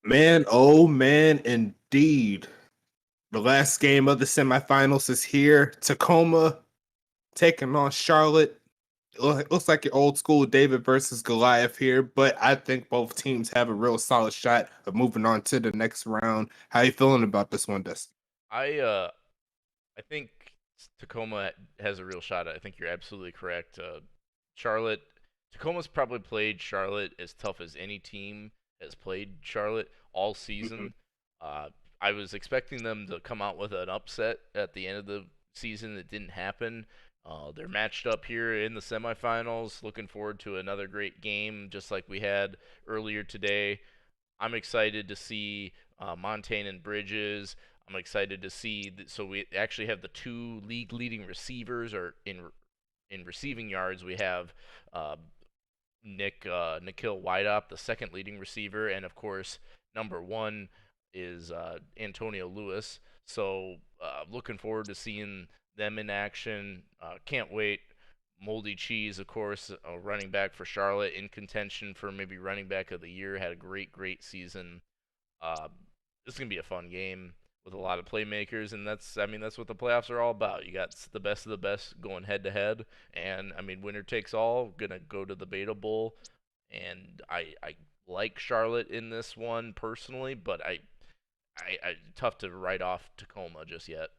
Man, oh man, indeed. The last game of the semifinals is here. Tacoma taking on Charlotte. Looks like your old school David versus Goliath here, but I think both teams have a real solid shot of moving on to the next round. How you feeling about this one, Dustin? I think Tacoma has a real shot. I think you're absolutely correct. Charlotte, Tacoma's probably played Charlotte as tough as any team has played Charlotte all Mhm. season. Uh, I was expecting them to come out with an upset at the end of the season. That didn't happen. They're matched up here in the semifinals. Looking forward to another great game, just like we had earlier today. I'm excited to see Montaigne and Bridges. I'm excited to see so we actually have the two league leading receivers, or in receiving yards we have uh, Nikhil Wideop, the second leading receiver, and of course number one is Antonio Lewis. So looking forward to seeing them in action. Can't wait. Moldy Cheese, of course, running back for Charlotte, in contention for maybe running back of the year. Had a great season. Uh, this is gonna be a fun game with a lot of playmakers, and that's what the playoffs are all about. You got the best of the best going head to head, and winner takes all. Gonna go to the Beta Bowl, and I like Charlotte in this one personally, but I tough to write off Tacoma just yet.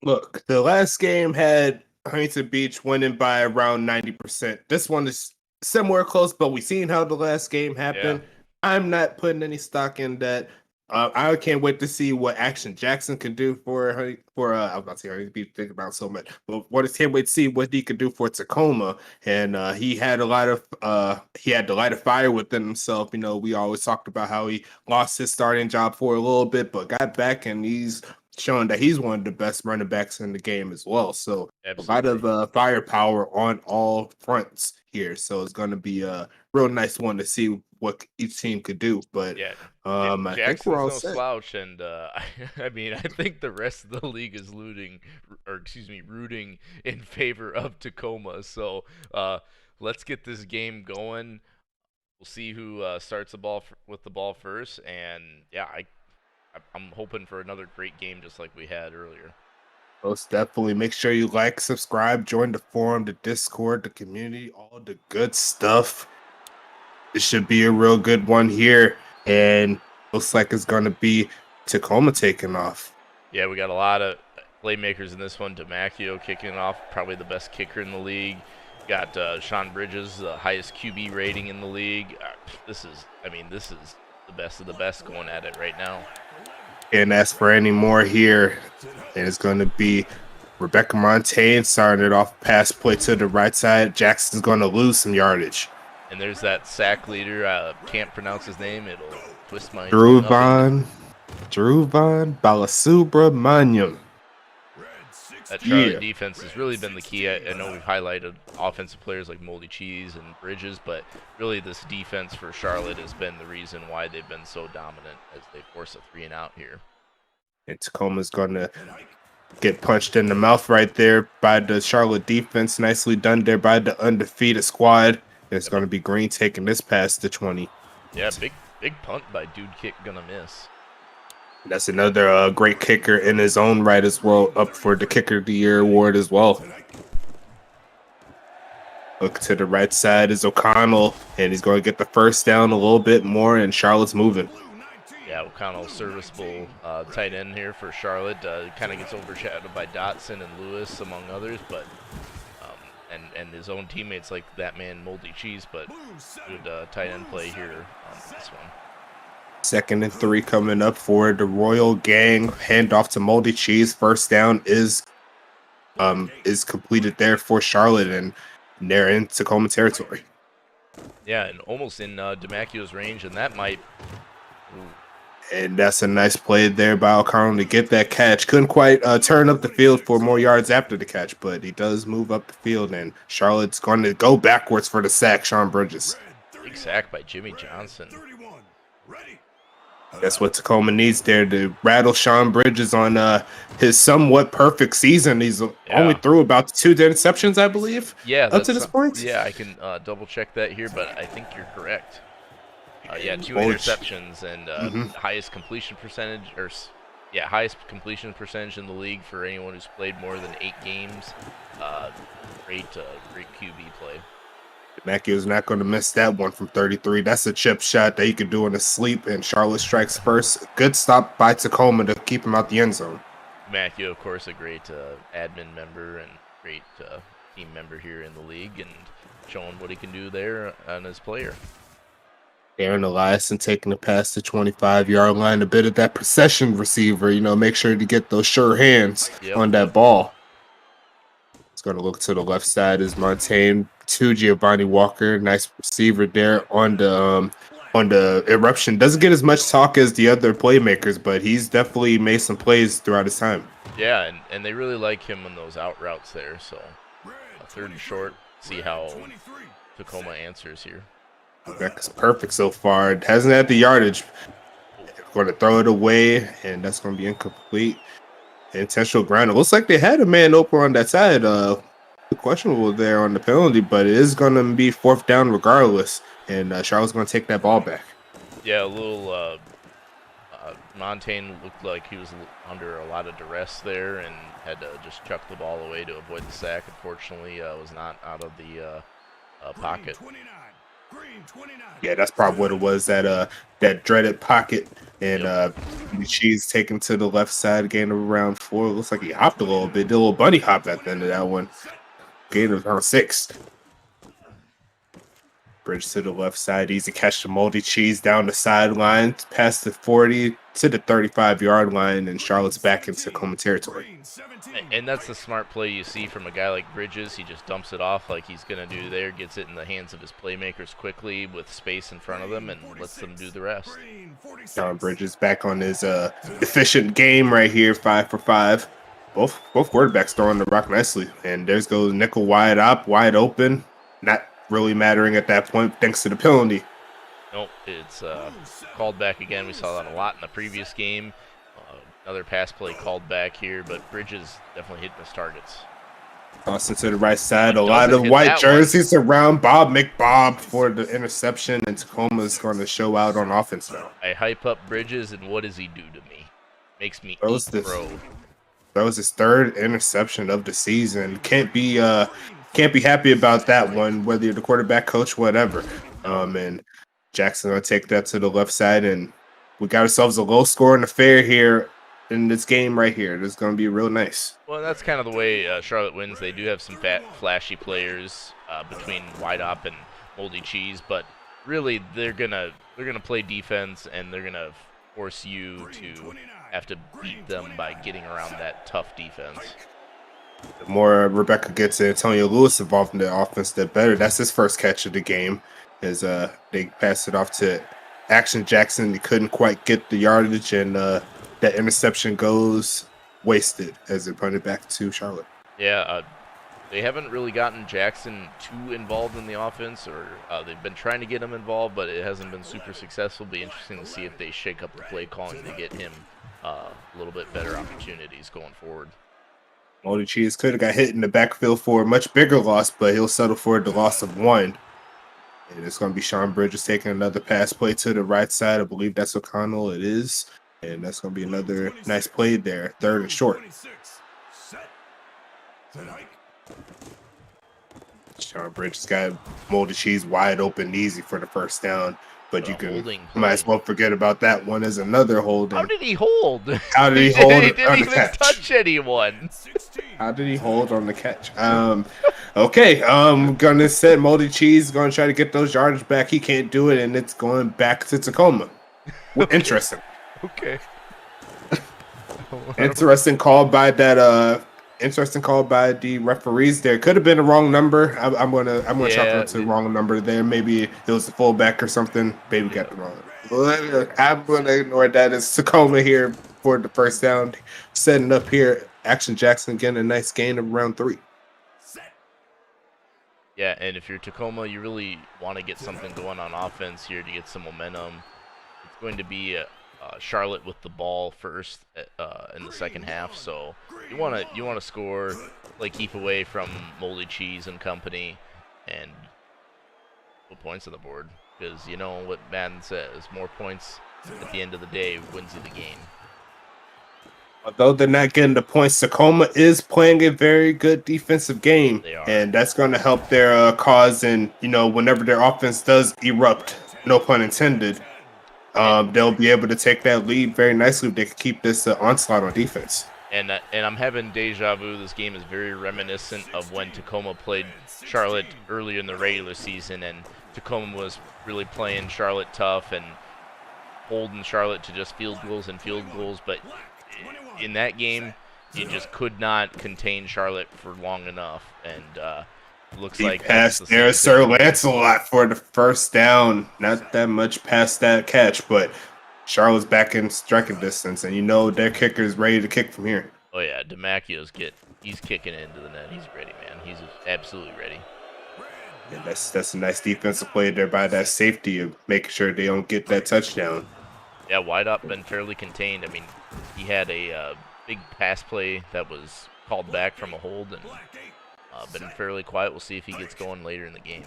Look, the last game had Huntington Beach winning by around 90%. This one is somewhere close, but we seen how the last game Yeah, happened. I'm not putting any stock in that. I can't wait to see what Action Jackson can do I was about to say Huntington Beach, thinking about so much, but can't wait to see what he can do for Tacoma. And he had to light a fire within himself. You know, we always talked about how he lost his starting job for a little bit, but got back, and he's showing that he's one of the best running backs in the game as well. So a lot absolutely. of firepower on all fronts here. So it's going to be a real nice one to see what each team could do. But Yeah, I think we're Jackson's all no set. slouch, and I think the rest of the league is rooting in favor of Tacoma. So let's get this game going. We'll see who starts with the ball first, and yeah, I'm hoping for another great game just like we had earlier. Most definitely. Make sure you like, subscribe, join the forum, the Discord, the community, all the good stuff. It should be a real good one here. And looks like it's going to be Tacoma taking off. Yeah, we got a lot of playmakers in this one. Demacchio kicking off, probably the best kicker in the league. Got Sean Bridges, the highest QB rating in the league. This is the best of the best going at it right now. Can't ask for any more here. And it's going to be Rebecca Montaigne starting it off, pass play to the right side. Jackson's going to lose some yardage. And there's that sack leader. Can't pronounce his name. It'll twist my tongue up into. Druvan Balasubramaniam. That Charlotte Yeah. defense has really been the key. I know we've highlighted offensive players like Moldy Cheese and Bridges, but really this defense for Charlotte has been the reason why they've been so dominant as they force a 3-and-out here. And Tacoma's going to get punched in the mouth right there by the Charlotte defense. Nicely done there by the undefeated squad. It's going to be Green taking this past the 20. Yeah, big punt by Dude Kick, gonna miss. That's another great kicker in his own right as well, up for the Kicker of the Year award as well. Look to the right side is O'Connell, and he's going to get the first down a little bit more, and Charlotte's moving. Yeah, O'Connell, serviceable tight end here for Charlotte. Kind of gets overshadowed by Dotson and Lewis, among others, but and his own teammates like that man Moldy Cheese, but good tight end play here on this one. 2nd and 3 coming up for the Royal Gang. Handoff to Moldy Cheese. First down is completed there for Charlotte, and they're in Tacoma territory. Yeah, and almost in Demacchio's range, and that might. Ooh. And that's a nice play there by O'Connell to get that catch. Couldn't quite turn up the field for more yards after the catch, but he does move up the field, and Charlotte's going to go backwards for the sack. Sean Bridges. Big sack by Jimmy Johnson. That's what Tacoma needs there to rattle Sean Bridges on his somewhat perfect season. He's only threw about 2 interceptions, I believe. Yeah, up to this point. Yeah, I can double check that here, but I think you're correct. Yeah, 2 Moldy- interceptions and Mhm. highest completion percentage, highest completion percentage in the league for anyone who's played more than 8 games. Great QB play. Mackey is not going to miss that one from 33. That's a chip shot that he could do in his sleep, and Charlotte strikes first. Good stop by Tacoma to keep him out the end zone. Matthew, of course, a great admin member and great team member here in the league, and showing what he can do there on his player. Aaron Eliason taking the pass to 25-yard line. A bit of that procession receiver, make sure to get those sure hands on that ball. It's going to look to the left side as Montaigne to Giovanni Walker. Nice receiver there on the eruption. Doesn't get as much talk as the other playmakers, but he's definitely made some plays throughout his time. Yeah, and they really like him in those out routes there. So a 3rd and short. See how Tacoma answers here. That's perfect so far. It hasn't had the yardage. Going to throw it away, and that's going to be incomplete. Intentional ground. It looks like they had a man open on that side. Questionable there on the penalty, but it is going to be 4th down regardless. And Charlotte's going to take that ball back. Yeah, a little. Montaigne looked like he was under a lot of duress there and had to just chuck the ball away to avoid the sack. Unfortunately, was not out of the pocket. Yeah, that's probably what it was. That dreaded pocket, and Cheese taken to the left side, gain of around 4. It looks like he hopped a little bit, did a little bunny hop at the end of that one. Gain of around 6. Bridge to the left side, easy catch to Moldy Cheese down the sideline, past the 40 to the 35-yard line, and Charlotte's back into Tacoma territory. And that's the smart play you see from a guy like Bridges. He just dumps it off like he's going to do there, gets it in the hands of his playmakers quickly with space in front of them, and lets them do the rest. John Bridges back on his efficient game right here, 5 for 5. Both quarterbacks throwing the rock nicely, and there's goes nickel wide open, not really mattering at that point thanks to the penalty. Nope, it's called back again. We saw that a lot in the previous game. Another pass play called back here, but Bridges definitely hitting his targets. Tossing to the right side, a lot of white jerseys around Bob McBob for the interception, and Tacoma's going to show out on offense now. I hype up Bridges, and what does he do to me? Makes me bro. That was his 3rd interception of the season. Can't be happy about that one, whether you're the quarterback coach, whatever. And Jackson gonna take that to the left side, and we got ourselves a low scoring affair here in this game right here. This is gonna be real nice. Well, that's kind of the way Charlotte wins. They do have some flashy players between Wide Up and Moldy Cheese, but really they're gonna play defense, and they're gonna force you to have to beat them by getting around that tough defense. The more Rebecca gets Antonio Lewis involved in the offense, the better. That's his first catch of the game. As they pass it off to Action Jackson, he couldn't quite get the yardage, and that interception goes wasted as it punted back to Charlotte. Yeah, they haven't really gotten Jackson too involved in the offense, or they've been trying to get him involved, but it hasn't been super successful. It'll be interesting to see if they shake up the play calling to get him a little bit better opportunities going forward. Moldy Cheese could have got hit in the backfield for a much bigger loss, but he'll settle for the loss of 1. And it's going to be Sean Bridges taking another pass play to the right side. I believe that's O'Connell. It is. And that's going to be another nice play there. 3rd and short. Sean Bridges got Moldy Cheese wide open, easy for the 1st down. But you might as well forget about that one as another holding. How did he hold? How did he hold? He didn't even touch anyone. How did he hold on the catch? Okay. Gonna set Moldy Cheese. Gonna try to get those yardage back. He can't do it, and it's going back to Tacoma. Okay. Interesting. Okay. Interesting call by that. Interesting call by the referees there. Could have been a wrong number. I'm gonna chalk it to the wrong number there. Maybe it was the fullback or something. Maybe got the wrong. I'm gonna ignore that. It's Tacoma here for the 1st down. Setting up here. Action Jackson getting a nice gain of around 3. Yeah, and if you're Tacoma, you really want to get something going on offense here to get some momentum. It's going to be Charlotte with the ball first in the second half, so you want to score, keep away from Moldy Cheese and company, and put points on the board, because you know what Madden says: more points at the end of the day wins you the game. Although they're not getting the points, Tacoma is playing a very good defensive game, They are. and that's going to help their cause. And whenever their offense does erupt, no pun intended, they'll be able to take that lead very nicely if they can keep this onslaught on defense. And I'm having deja vu. This game is very reminiscent of when Tacoma played Charlotte early in the regular season, and Tacoma was really playing Charlotte tough and holding Charlotte to just field goals and field goals. But in that game, you just could not contain Charlotte for long enough, and looks like passed there, Sir Lancelot, for the first down. Not that much past that catch, but Charlotte's back in striking distance, and their kicker is ready to kick from here. Oh yeah, he's kicking into the net. He's ready, man. He's absolutely ready. And that's a nice defensive play there by that safety of making sure they don't get that touchdown. Yeah, wide up, been fairly contained. I mean, he had a big pass play that was called back from a hold, and been fairly quiet. We'll see if he gets going later in the game.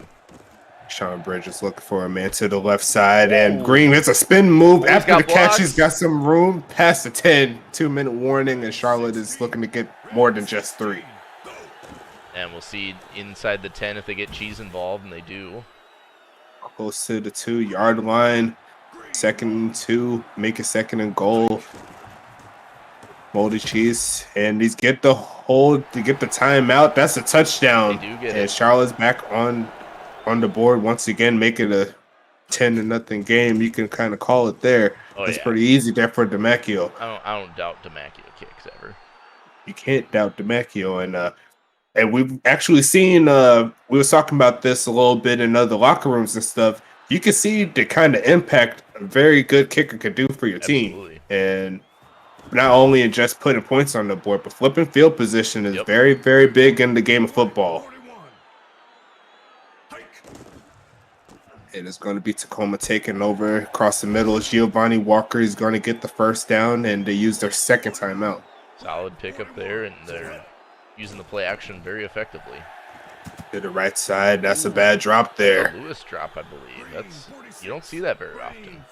Sean Bridges looking for a man to the left side, and Green, it's a spin move. After the catch, he's got some room past the 10, 2-minute warning, and Charlotte is looking to get more than just 3. And we'll see inside the 10 if they get Cheese involved, and they do. Close to the 2-yard line. 2nd and 2, make a 2nd and goal. Moldy Cheese, and he's get the hold to get the timeout. That's a touchdown. They do get and Charlotte's back on the board once again, make it a 10-0 game. You can kind of call it there. It's pretty easy there for DeMacchio. I don't doubt DeMacchio kicks ever. You can't doubt DeMacchio, and we've actually seen. We was talking about this a little bit in other locker rooms and stuff. You can see the kind of impact a very good kicker can do for your team, and not only in just putting points on the board, but flipping field position is very, very big in the game of football. It is going to be Tacoma taking over across the middle. Giovanni Walker is going to get the first down, and they use their 2nd timeout. Solid pickup there, and they're using the play action very effectively. To the right side, that's a bad drop there. Lewis drop, I believe. You don't see that very often.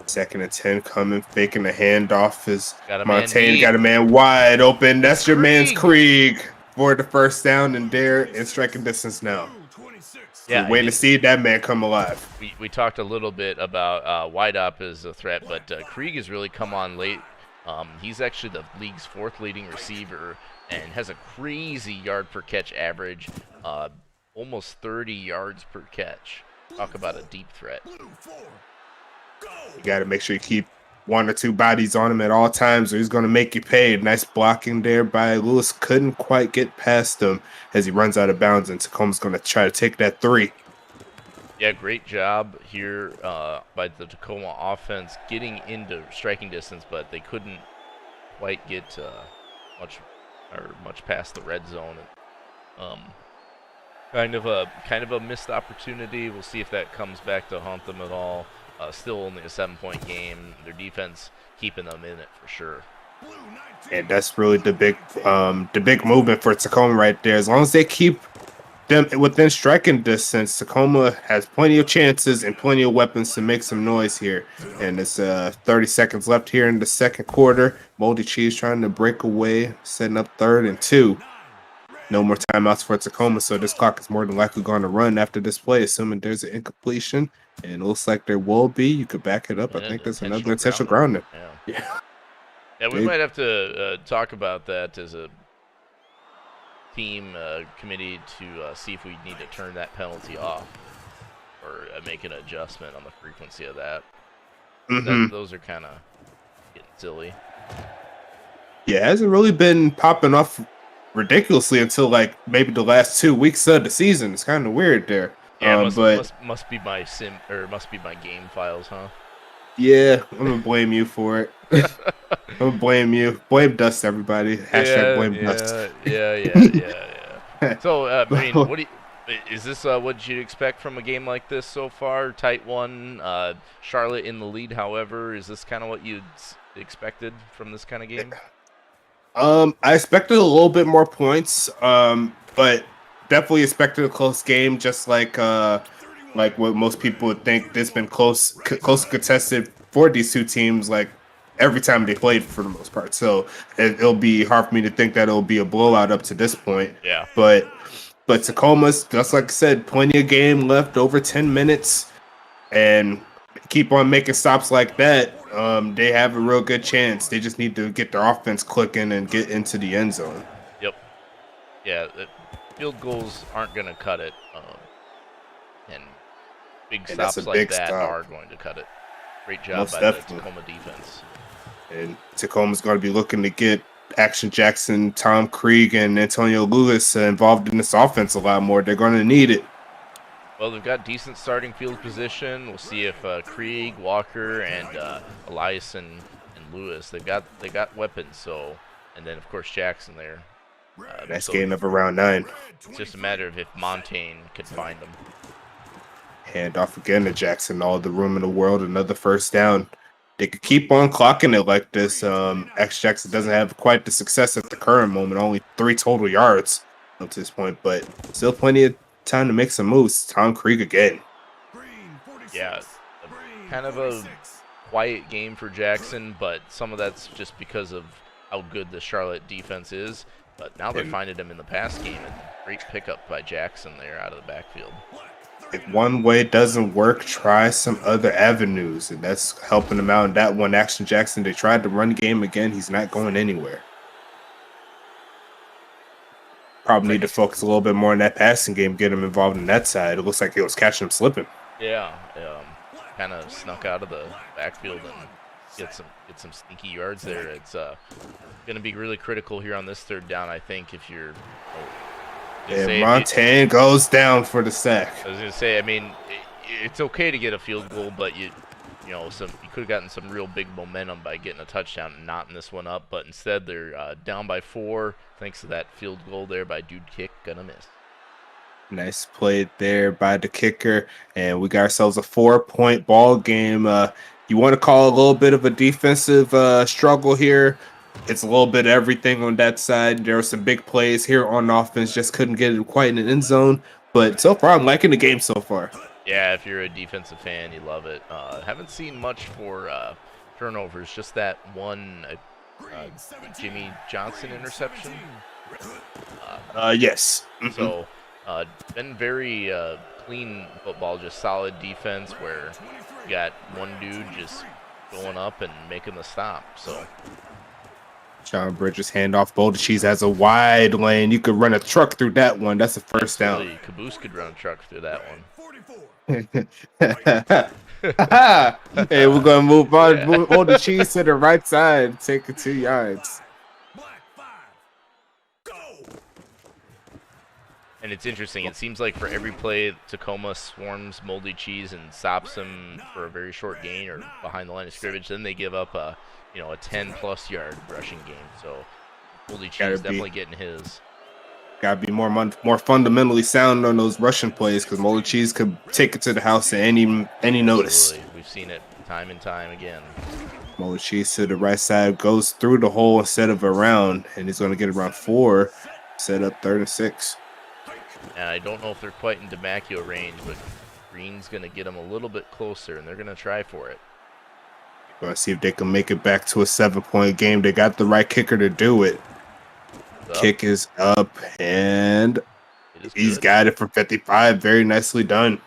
2nd and 10 coming, faking the handoff. Is Montaigne got a man wide open. That's your man's Krieg for the first down, and they're in striking distance now. Yeah, we're waiting to see that man come alive. We talked a little bit about wide up as a threat, but Krieg has really come on late. He's actually the league's 4th leading receiver and has a crazy yard per catch average, almost 30 yards per catch. Talk about a deep threat. You got to make sure you keep 1 or 2 bodies on him at all times, or he's going to make you pay. Nice blocking there by Lewis. Couldn't quite get past him as he runs out of bounds, and Tacoma's going to try to take that 3. Yeah, great job here by the Tacoma offense getting into striking distance, but they couldn't quite get much past the red zone. Kind of a missed opportunity. We'll see if that comes back to haunt them at all. Still only a 7-point game. Their defense keeping them in it for sure. And that's really the big movement for Tacoma right there. As long as they keep them within striking distance, Tacoma has plenty of chances and plenty of weapons to make some noise here. And it's 30 seconds left here in the 2nd quarter. Moldy Cheese trying to break away, setting up 3rd and 2. No more timeouts for Tacoma, so this clock is more than likely going to run after this play, assuming there's an incompletion. And it looks like there will be. You could back it up. I think there's another intentional grounding. Yeah, we might have to talk about that as a team committee to see if we need to turn that penalty off or make an adjustment on the frequency of that. Those are kind of getting silly. Yeah, it hasn't really been popping off ridiculously until like maybe the last 2 weeks of the season. It's kind of weird there. Yeah, but must be my must be my game files, huh? Yeah, I'm gonna blame you for it. I'm gonna blame you. Blame Dust, everybody. Hashtag blame Dust. Yeah. So, I mean, is this what you'd expect from a game like this so far? Tight one. Charlotte in the lead, however. Is this kind of what you expected from this kind of game? I expected a little bit more points, but definitely expected a close game, just like what most people would think. It's been close contested for these two teams, like every time they played for the most part. So it'll be hard for me to think that it'll be a blowout up to this point. Yeah. But Tacoma's, just like I said, plenty of game left, over 10 minutes, and keep on making stops like that. They have a real good chance. They just need to get their offense clicking and get into the end zone. Yep. Yeah, field goals aren't going to cut it. And big And that's a stops like big that stop. are going to cut it. Great job Most by definitely. the Tacoma defense. And Tacoma's going to be looking to get Action Jackson, Tom Krieg, and Antonio Lewis involved in this offense a lot more. They're going to need it. Well, they've got decent starting field position. We'll see if Krieg, Walker, and Elias and Lewis, they got weapons. So, and then of course Jackson there. Nice So gain of around 9. it's just a matter of if Montaigne could find them. Hand off again to Jackson. All the room in the world. Another first down. They could keep on clocking it like this. X Jackson doesn't have quite the success at the current moment. Only 3 total yards up to this point, but still plenty of time to make some moves. Tom Krieg again. Yeah, kind of a quiet game for Jackson, but some of that's just because of how good the Charlotte defense is. But now they're finding him in the pass game, and great pickup by Jackson there out of the backfield. If one way doesn't work, try some other avenues, and that's helping them out in that one. Action Jackson, they tried the run game again. He's not going anywhere. Probably need to focus a little bit more on that passing game, get him involved in that side. It looks like he was catching him slipping. Yeah, kind of snuck out of the backfield and get some sneaky yards there. It's going to be really critical here on this third down, I think, if you're. And Montaigne goes down for the sack. I was going to say, I mean, it's okay to get a field goal, but you could have gotten some real big momentum by getting a touchdown and knotting this one up. But instead, they're down by 4 thanks to that field goal there by Dude Kick. Gonna miss. Nice play there by the kicker, and we got ourselves a 4-point ball game. You want to call a little bit of a defensive struggle here. It's a little bit of everything on that side. There were some big plays here on offense, just couldn't get it quite in the end zone. But so far, I'm liking the game so far. Yeah, if you're a defensive fan, you love it. Haven't seen much for turnovers, just that one Jimmy Johnson interception. Yes. So, been very clean football, just solid defense where you got one dude just going up and making the stop. So. John Bridges handoff. Boulder Cheese has a wide lane. You could run a truck through that one. That's a first down. Caboose could run a truck through that one. Hey, we're gonna move on. Yeah. Move the Cheese to the right side. Take it 2 yards. And it's interesting. It seems like for every play, Tacoma swarms Moldy Cheese and stops him for a very short gain or behind the line of scrimmage. Then they give up a 10+ yard rushing game. So Moldy Cheese definitely getting his. Gotta be more fundamentally sound on those rushing plays because Moldy Cheese could take it to the house at any notice. Absolutely. We've seen it time and time again. Moldy Cheese to the right side goes through the hole instead of around, and he's going to get around 4, set up 3rd and 6. And I don't know if they're quite in DeMacchio range, but Green's going to get them a little bit closer, and they're going to try for it. Going to see if they can make it back to a 7-point game. They got the right kicker to do it. Kick is up, and he's got it for 55. Very nicely done.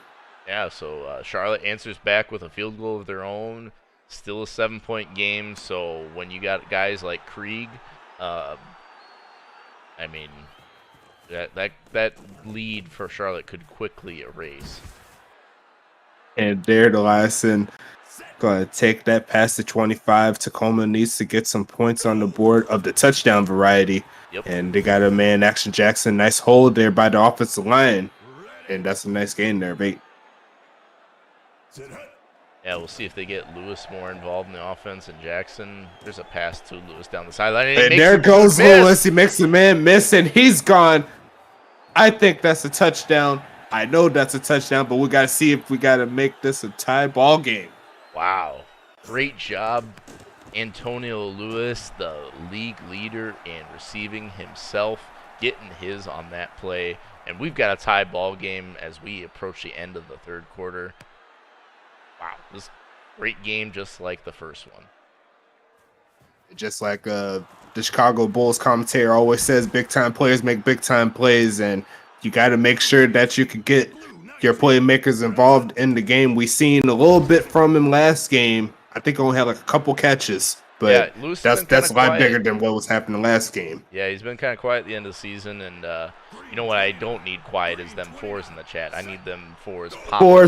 Yeah, so Charlotte answers back with a field goal of their own. Still a 7-point game, so when you got guys like Krieg, I mean, that lead for Charlotte could quickly erase. And there, the Eliason going to take that past the 25. Tacoma needs to get some points on the board of the touchdown variety. Yep. And they got a man, Action Jackson. Nice hold there by the offensive line. And that's a nice gain there, mate. Yeah, we'll see if they get Lewis more involved in the offense and Jackson. There's a pass to Lewis down the sideline. And there goes Lewis. He makes the man miss, and he's gone. I think that's a touchdown. I know that's a touchdown, but we got to see if we got to make this a tie ball game. Wow. Great job, Antonio Lewis, the league leader in receiving himself, getting his on that play. And we've got a tie ball game as we approach the end of the third quarter. Wow, this great game just like the first one. Just like the Chicago Bulls commentator always says, big time players make big time plays, and you got to make sure that you can get your playmakers involved in the game. We seen a little bit from him last game. I think he only had like a couple catches, but Yeah, Lewis has been that's a lot quiet. bigger than what was happening last game. Yeah, he's been kind of quiet at the end of the season, and you know what I don't need quiet is them fours in the chat. I need them fours popping.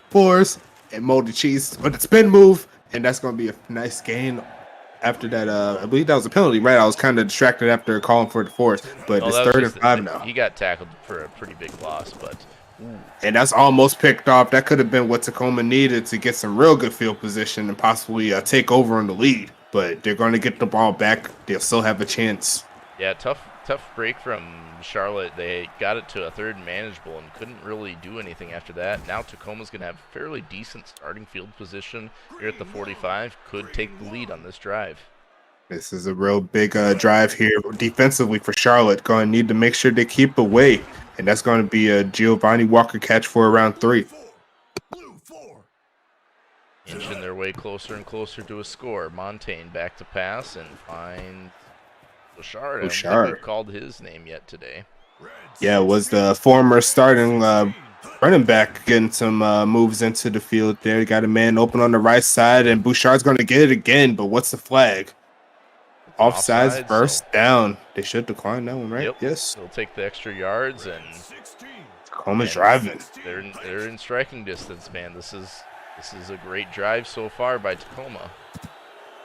Fours, and moldy cheese, but the spin move, and that's going to be a nice gain. After that, I believe that was a penalty, right? I was kind of distracted after calling for the fours, but it's 3rd and 5 now. He got tackled for a pretty big loss, but and that's almost picked off. That could have been what Tacoma needed to get some real good field position and possibly take over on the lead. But they're going to get the ball back. They'll still have a chance. Yeah, tough break from Charlotte. They got it to a 3rd and manageable and couldn't really do anything after that. Now Tacoma's going to have fairly decent starting field position here at the 45. Could take the lead on this drive. This is a real big drive here defensively for Charlotte. Going to need to make sure they keep away. And that's going to be a Giovanni Walker catch for around 3. Inching their way closer and closer to a score. Montaigne back to pass and finds Bouchard. I don't think we've called his name yet today. Yeah, it was the former starting running back getting some moves into the field there. He got a man open on the right side, and Bouchard's going to get it again, but what's the flag? Offsides, first down. They should decline that one, right? Yep. Yes. They'll take the extra yards, and Tacoma's driving. They're in striking distance, man. This is a great drive so far by Tacoma.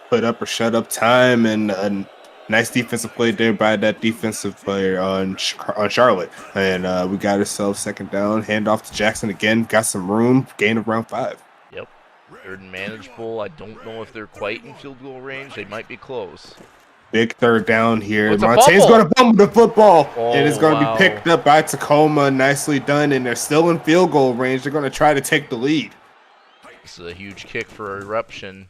Put up or shut up time, and a nice defensive play there by that defensive player on Charlotte. And we got ourselves 2nd down. Hand off to Jackson again. Got some room. Gain of around 5. Yep. 3rd and manageable. I don't know if they're quite in field goal range. They might be close. Big 3rd down here. Montaigne's going to fumble the football. And it's going to be picked up by Tacoma. Nicely done. And they're still in field goal range. They're going to try to take the lead. This is a huge kick for Eruption.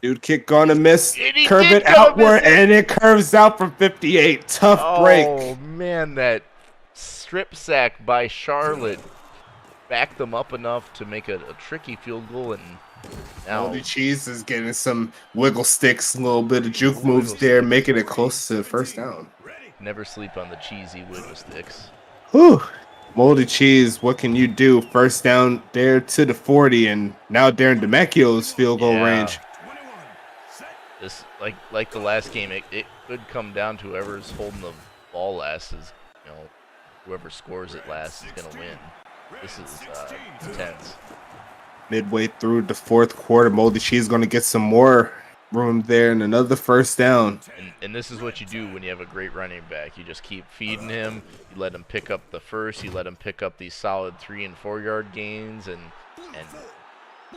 Dude, kick going to miss. Curve it outward. And it curves out from 58. Tough break. Oh, man. That strip sack by Charlotte backed them up enough to make a tricky field goal. And now Moldy Cheese is getting some wiggle sticks, a little bit of juke moves there, making it close to 1st down. Never sleep on the cheesy wiggle sticks. Whew. Moldy Cheese, what can you do? 1st down there to the 40, and now Darren DeMacchio's field goal range. This, like the last game, it could come down to whoever's holding the ball last is, whoever scores it last is going to win. This is intense. Midway through the 4th quarter, Moldy Cheese is going to get some more room there and another 1st down. And this is what you do when you have a great running back. You just keep feeding him. You let him pick up the first. You let him pick up these solid 3- and 4-yard gains and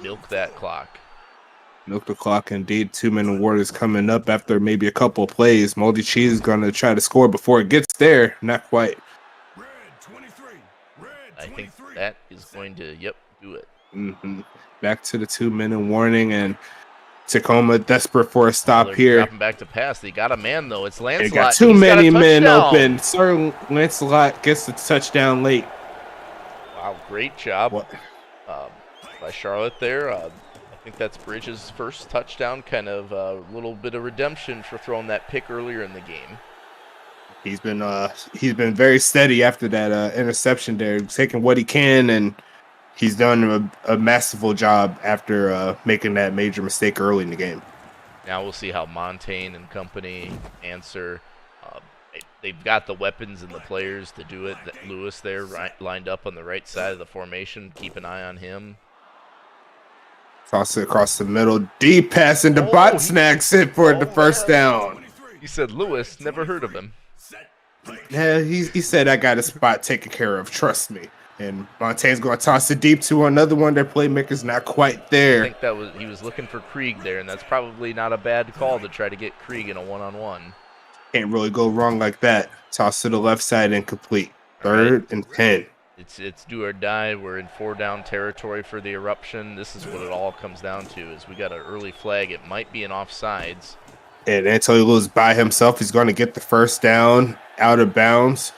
milk that clock. Milk the clock, indeed. 2-minute warning is coming up after maybe a couple of plays. Moldy Cheese is going to try to score before it gets there. Not quite. I think that is going to, do it. Back to the 2-minute warning, and Tacoma desperate for a stop here. Dropping back to pass. They got a man, though. It's Lancelot. They got too many men open. Sir Lancelot gets the touchdown late. Wow, great job by Charlotte there. I think that's Bridges' first touchdown, kind of a little bit of redemption for throwing that pick earlier in the game. He's been very steady after that interception there, taking what he can, and he's done a masterful job after making that major mistake early in the game. Now we'll see how Montaigne and company answer. They've got the weapons and the players to do it. Lewis there lined up on the right side of the formation. Keep an eye on him. Toss it across the middle. Deep pass, and the bot snags it for the 1st down. He said Lewis, never heard of him. Yeah, he said, I got a spot taken care of. Trust me. And Montaigne's going to toss it deep to another one. Their playmaker's not quite there. I think he was looking for Krieg there, and that's probably not a bad call to try to get Krieg in a one-on-one. Can't really go wrong like that. Toss to the left side, incomplete. 3rd and 10. It's do or die. We're in 4-down territory for the Eruption. This is what it all comes down to. Is we got an early flag. It might be an offsides. And Antonio Lewis by himself. He's going to get the 1st down out of bounds.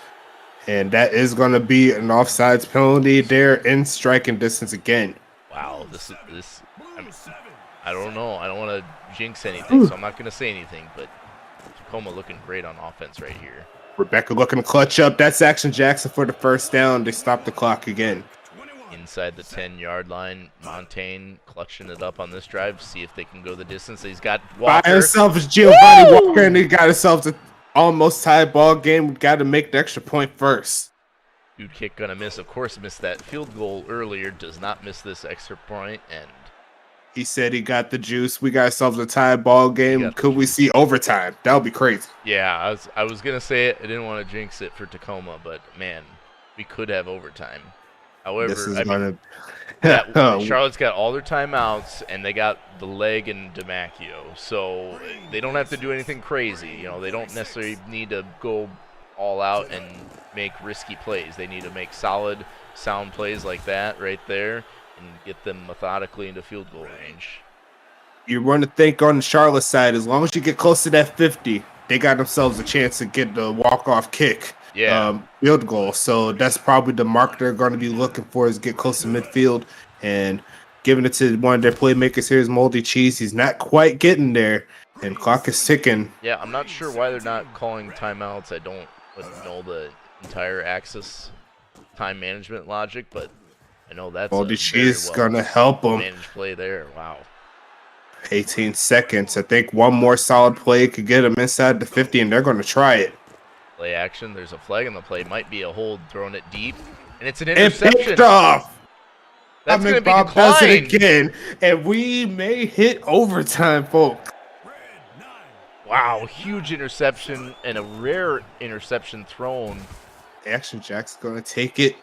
And that is going to be an offsides penalty there in striking distance again. Wow, this. I don't know. I don't want to jinx anything, so I'm not going to say anything. But Tacoma looking great on offense right here. Rebecca looking to clutch up. That's Action Jackson for the first down. They stop the clock again. Inside the 10-yard line, Montaigne clutching it up on this drive. See if they can go the distance. He's got Walker. By himself is Giovanni Walker, and he got himself an almost tied ball game. We got to make the extra point first. Dude kick gonna miss. Of course, missed that field goal earlier. Does not miss this extra point, and he said he got the juice. We got ourselves a tied ball game. Could we see overtime? That would be crazy. Yeah, I was gonna say it. I didn't want to jinx it for Tacoma, but man, we could have overtime. However, Charlotte's got all their timeouts, and they got the leg and DeMacchio, so they don't have to do anything crazy. You know, they don't necessarily need to go all out and make risky plays. They need to make solid, sound plays like that right there and get them methodically into field goal range. You want to think on the Charlotte side, as long as you get close to that 50, they got themselves a chance to get the walk-off kick. Field goal. So that's probably the mark they're going to be looking for, is get close to midfield and giving it to one of their playmakers here is Moldy Cheese. He's not quite getting there, and clock is ticking. Yeah, I'm not sure why they're not calling timeouts. I don't know the entire Axis time management logic, but I know that's Moldy Cheese is going to help them. Managed play there. Wow. 18 seconds. I think one more solid play could get them inside the 50, and they're going to try it. Play action. There's a flag on the play. Might be a hold, throwing it deep, and it's an interception. And picked off. That's going to be Bob declined. Does it again, and we may hit overtime, folks. Wow, huge interception and a rare interception thrown. Action Jack's going to take it.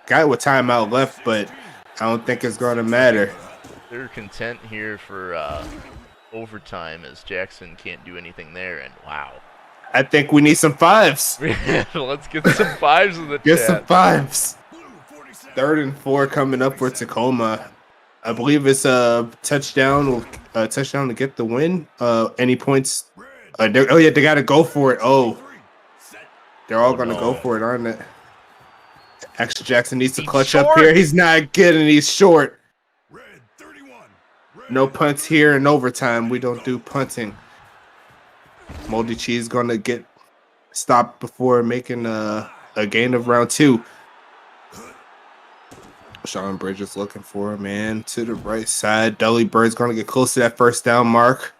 Guy with timeout left, but I don't think it's going to matter. They're content here for overtime as Jackson can't do anything there, and wow. I think we need some fives. Let's get some fives in the chat. Get some fives. 3rd and 4 coming up for Tacoma. I believe it's a touchdown to get the win. Any points? They got to go for it. Oh, they're all going to go for it, aren't they? Action Jackson needs to clutch up here. He's not getting. He's short. No punts here in overtime. We don't do punting. Moldy Cheese going to get stopped before making a gain of round 2. Sean Bridges looking for a man to the right side. Dudley Bird's going to get close to that first down mark.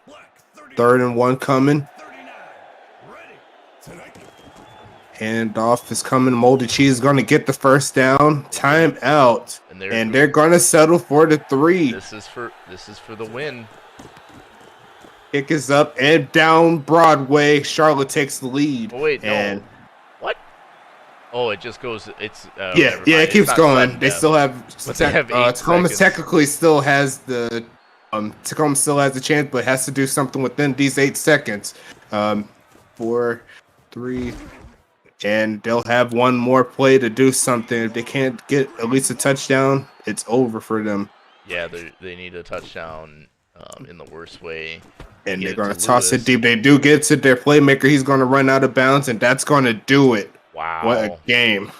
3rd and 1 coming. Handoff is coming. Moldy Cheese is going to get the first down. Time out. And they're going to settle for the 3. This is for the win. Kick is up and down Broadway. Charlotte takes the lead. Oh, wait, no. What? Oh, it just goes. It's it keeps going. They still have. Tacoma technically still has the. Tacoma still has the chance, but has to do something within these 8 seconds. 4, 3, and they'll have one more play to do something. If they can't get at least a touchdown, it's over for them. Yeah, they need a touchdown in the worst way. And they're going to toss it deep. They do get to their playmaker. He's going to run out of bounds, and that's going to do it. Wow. What a game.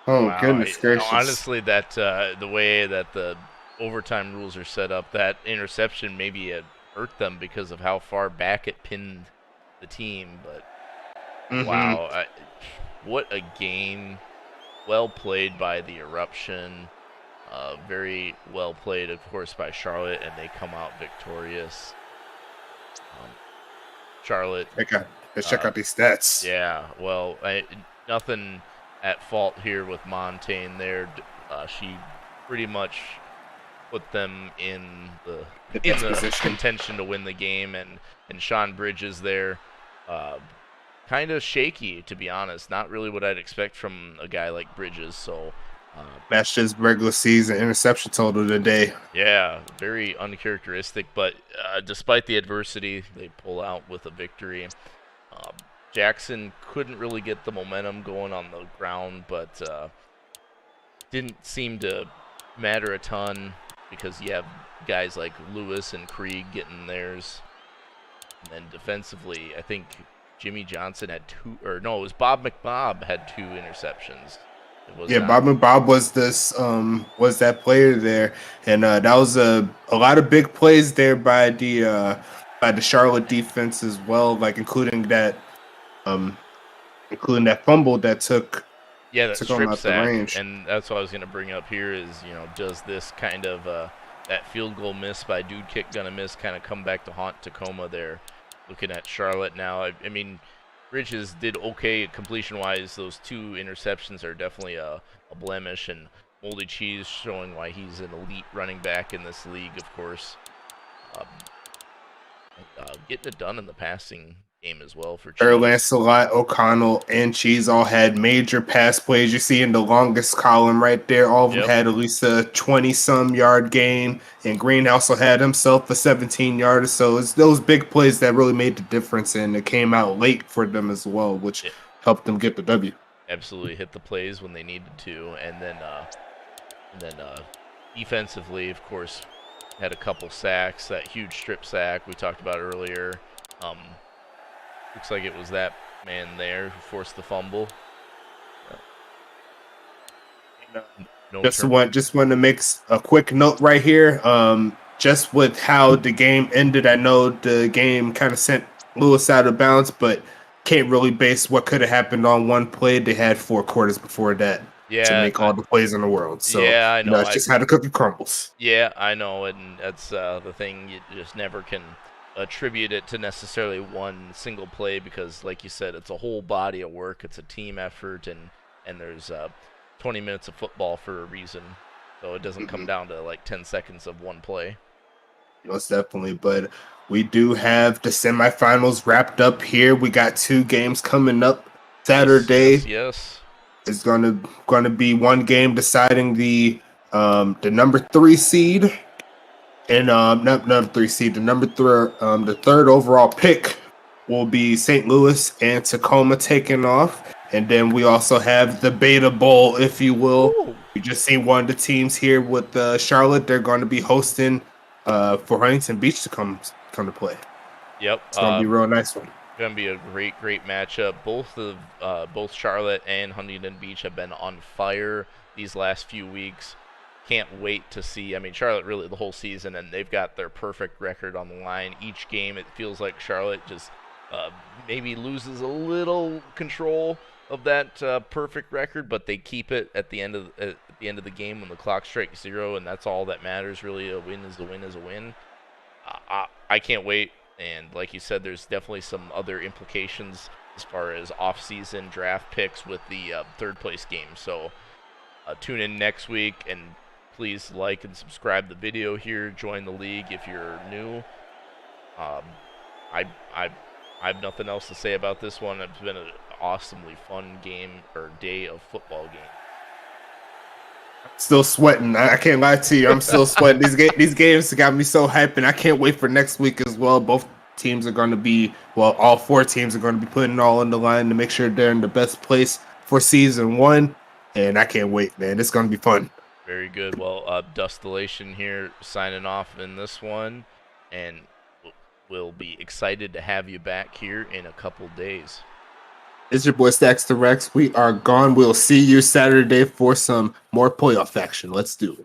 Oh, wow. Goodness gracious. Honestly, that the way that the overtime rules are set up, that interception maybe had hurt them because of how far back it pinned the team. But, wow. What a game. Well played by the Eruption. Very well played, of course, by Charlotte, and they come out victorious. Charlotte. Let's check out these stats. Yeah, well, nothing at fault here with Montaigne there. She pretty much put them in the contention to win the game, and Sean Bridges there. Kind of shaky, to be honest. Not really what I'd expect from a guy like Bridges, so... Matched his regular season interception total today. Yeah, very uncharacteristic, but despite the adversity, they pull out with a victory. Jackson couldn't really get the momentum going on the ground, but didn't seem to matter a ton because you have guys like Lewis and Krieg getting theirs. And then defensively, I think Jimmy Johnson had 2, or no, it was Bob McBob had 2 interceptions. It was Yeah, not. Bob was was that player there, and that was a lot of big plays there by the Charlotte defense as well, like um including that fumble that Yeah, that took him strip out the sack, range. and that's what I was going to bring up here is, does this kind of that field goal miss by Dude Kick gonna miss kind of come back to haunt Tacoma there? Looking at Charlotte now, I mean, Bridges did okay completion-wise. Those 2 interceptions are definitely a blemish, and Moldy Cheese showing why he's an elite running back in this league, of course. Um, Getting it done in the passing game as well for Sir Cheese. Lancelot, O'Connell, and Cheese all had major pass plays. You see in the longest column right there, all of them Yep. had at least a 20-some yard game. And Green also had himself a 17-yarder. So it's those big plays that really made the difference, and it came out late for them as well, which helped them get the W. Absolutely hit the plays when they needed to, and then defensively, of course, had a couple sacks. That huge strip sack we talked about earlier. Looks like it was that man there who forced the fumble. No Just want to make a quick note right here. Just with how the game ended, I know the game kind of sent Lewis out of bounds, but can't really base what could have happened on one play. They had 4 quarters before that to make all the plays in the world. So yeah, I know. It's just how the cookie crumbles. Yeah, I know, and that's the thing. You just never can attribute it to necessarily one single play because, like you said, it's a whole body of work. It's a team effort, and there's 20 minutes of football for a reason. So it doesn't come down to like 10 seconds of one play. Most definitely, but we do have the semifinals wrapped up here. We got 2 games coming up Saturday. Yes. It's gonna be one game deciding the number 3 seed, and not number 3 seed, the third overall pick will be St. Louis and Tacoma taking off, and then we also have the Beta Bowl, if you will. Ooh. You just see one of the teams here with Charlotte. They're going to be hosting for Huntington Beach to come to play. Yep, it's gonna be a real nice one. Gonna be a great matchup. Both Charlotte and Huntington Beach have been on fire these last few weeks. Can't wait to see. I mean, Charlotte really the whole season, and they've got their perfect record on the line. Each game, it feels like Charlotte just maybe loses a little control of that perfect record, but they keep it at the end of the game when the clock strikes 0, and that's all that matters. Really, a win is a win is a win. I can't wait. And like you said, there's definitely some other implications as far as off-season draft picks with the third place game. So tune in next week, and please like and subscribe the video here. Join the league if you're new. I have nothing else to say about this one. It's been an awesomely fun game or day of football game. Still sweating. I can't lie to you. I'm still sweating. These games got me so hyped, and I can't wait for next week as well. Both teams are going to be, all 4 teams are going to be putting all on the line to make sure they're in the best place for season 1, and I can't wait, man. It's going to be fun. Very good. Well, Dustillation here signing off in this one, and we'll be excited to have you back here in a couple days. It's your boy Stacks to Rex. We are gone. We'll see you Saturday for some more playoff action. Let's do it.